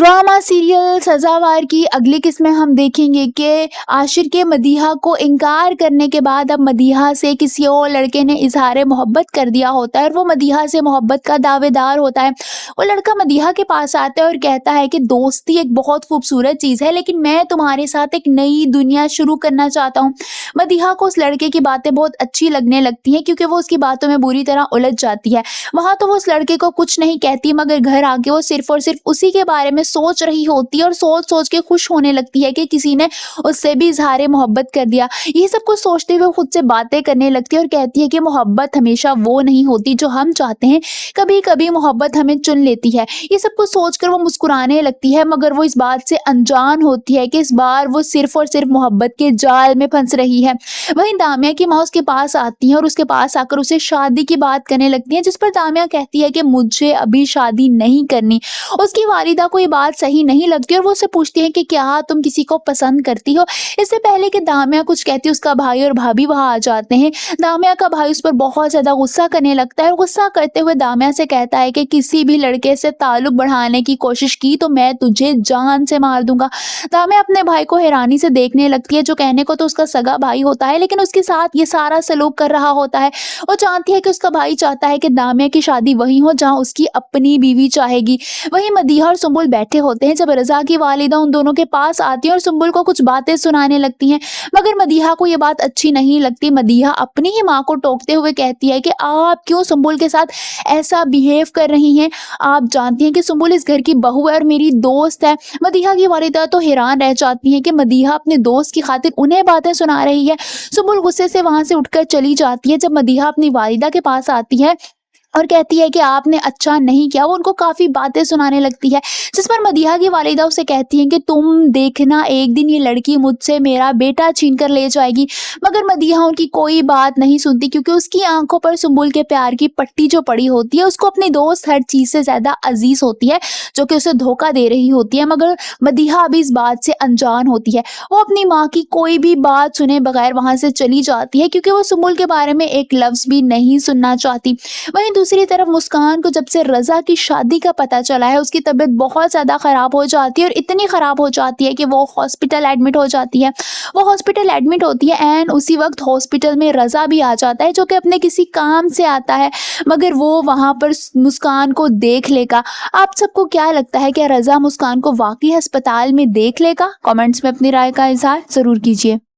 Drama serial सजावार की अगली किस्म में हम देखेंगे कि आशिर के मदीहा को इनकार करने के बाद अब मदीहा से किसी और लड़के ने इजहार मोहब्बत कर दिया होता है और वो मदीहा से मोहब्बत का दावेदार होता है। वो लड़का मदीहा के पास आता है और कहता है कि दोस्ती एक बहुत खूबसूरत चीज़ है, लेकिन मैं तुम्हारे साथ एक नई दुनिया शुरू करना चाहता हूँ। मदीहा को उस लड़के की बातें बहुत अच्छी लगने लगती हैं क्योंकि वो उसकी बातों में बुरी तरह उलझ जाती है। वहाँ तो वो उस लड़के को कुछ नहीं कहती, मगर घर आके वो सिर्फ और सिर्फ उसी के बारे में सोच रही होती है और सोच सोच के खुश होने लगती है कि किसी ने उससे भी इजहार मोहब्बत कर दिया। ये सब कुछ सोचते हुए खुद से बातें करने लगती है और कहती है कि मोहब्बत हमेशा वो नहीं होती जो हम चाहते हैं, कभी कभी मोहब्बत हमें चुन लेती है। ये सब कुछ सोचकर वो मुस्कुराने लगती है, मगर वो इस बात से अनजान होती है कि इस बार वो सिर्फ और सिर्फ मोहब्बत के जाल में फंस रही है। वहीं दामिया की माँ उसके पास आती है और उसके पास आकर उसे शादी की बात करने लगती है, जिस पर दामिया कहती है कि मुझे अभी शादी नहीं करनी। उसकी वालिदा को ये बात सही नहीं लगती और वो उससे पूछती है कि क्या तुम किसी को पसंद करती हो। इससे पहले कि दामिया कुछ कहती, उसका भाई और भाभी वहां आ जाते हैं। दामिया का भाई उस पर बहुत ज्यादा गुस्सा करने लगता है और गुस्सा करते हुए दामिया से कहता है कि किसी भी लड़के से ताल्लुक बढ़ाने की कोशिश की तो मैं तुझे जान से मार दूंगा। दामिया अपने भाई को हैरानी से देखने लगती है, जो कहने को तो उसका सगा भाई होता है लेकिन उसके साथ ये सारा सलूक कर रहा होता है। वो जानती है कि उसका भाई चाहता है कि दामिया की शादी वहीं हो जहाँ उसकी अपनी बीवी चाहेगी। वहीं मदीहा और सुंबुल बैठे होते हैं जब रजा की वालिदा उन दोनों के पास आती है और सुंबुल को कुछ बातें सुनाने लगती हैं, मगर मदीहा को ये बात अच्छी नहीं लगती। मदीहा अपनी ही माँ को टोकते हुए कहती है कि आप क्यों सुंबुल के साथ ऐसा बिहेव कर रही हैं। आप जानती हैं कि सुंबुल इस घर की बहू है और मेरी दोस्त है। मदीहा की वालिदा तो हैरान रह जाती हैं कि मदीहा अपने दोस्त की खातिर उन्हें बातें सुना रही है। सुंबुल गुस्से से वहां से उठकर चली जाती है। जब मदीहा अपनी वालिदा के पास आती है और कहती है कि आपने अच्छा नहीं किया, वो उनको काफ़ी बातें सुनाने लगती है, जिस पर मदीहा की वालिदा उसे कहती हैं कि तुम देखना एक दिन ये लड़की मुझसे मेरा बेटा छीन कर ले जाएगी। मगर मदीहा उनकी कोई बात नहीं सुनती क्योंकि उसकी आंखों पर सुंबुल के प्यार की पट्टी जो पड़ी होती है, उसको अपनी दोस्त हर चीज़ से ज़्यादा अजीज होती है, जो कि उसे धोखा दे रही होती है। मगर मदीहा अभी इस बात से अनजान होती है। वो अपनी माँ की कोई भी बात सुने बगैर वहाँ से चली जाती है क्योंकि वो सुंबुल के बारे में एक लफ्ज़ भी नहीं सुनना चाहती। वहीं दूसरी तरफ मुस्कान को जब से रजा की शादी का पता चला है, उसकी तबीयत बहुत ज़्यादा ख़राब हो जाती है और इतनी ख़राब हो जाती है कि वो हॉस्पिटल एडमिट हो जाती है। वो हॉस्पिटल एडमिट होती है एंड उसी वक्त हॉस्पिटल में रजा भी आ जाता है, जो कि अपने किसी काम से आता है, मगर वो वहाँ पर मुस्कान को देख लेगा। आप सबको क्या लगता है, क्या रजा मुस्कान को वाकई अस्पताल में देख लेगा? कमेंट्स में अपनी राय का इजहार ज़रूर कीजिए।